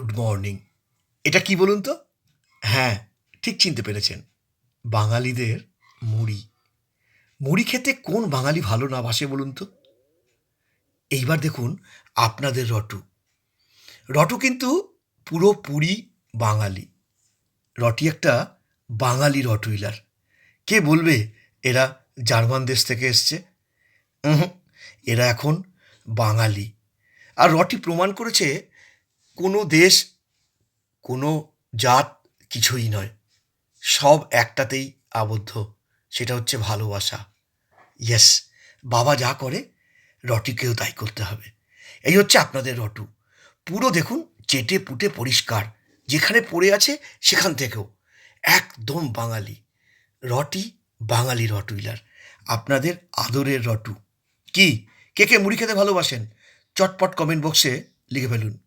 Good morning. এটা কি বলুন তো? হ্যাঁ, ঠিক চিনতে পেরেছেন। বাঙালিদের মুড়ি। মুড়ি খেতে কোন বাঙালি ভালো না বাসে বলুন তো? এইবার দেখুন আপনাদের রটু। রটু কিন্তু পুরোপুরি বাঙালি। রটি একটা বাঙালি রটুইলার। কে বলবে এরা জার্মান দেশ থেকে এসছে? উহুঁ, এরা এখন বাঙালি। আর রটি প্রমাণ করেছে কোনো দেশ, কোনো জাত কিছুই নয়। সব একটাতেই আবদ্ধ। সেটা হচ্ছে ভালোবাসা। ইয়েস! বাবা যা করে রটিকেও তাই করতে হবে। এই হচ্ছে আপনাদের রটু। পুরো দেখুন চেটে-পুটে পরিষ্কার। যেখানে পড়ে আছে সেখান থেকেও। একদম বাঙালি। রটি বাঙালি রটুইলার। আপনাদের আদরের রটু। কি? কে মুড়ি খেতে ভালোবাসেন? চটপট কমেন্ট বক্সে লিখে ফেলুন।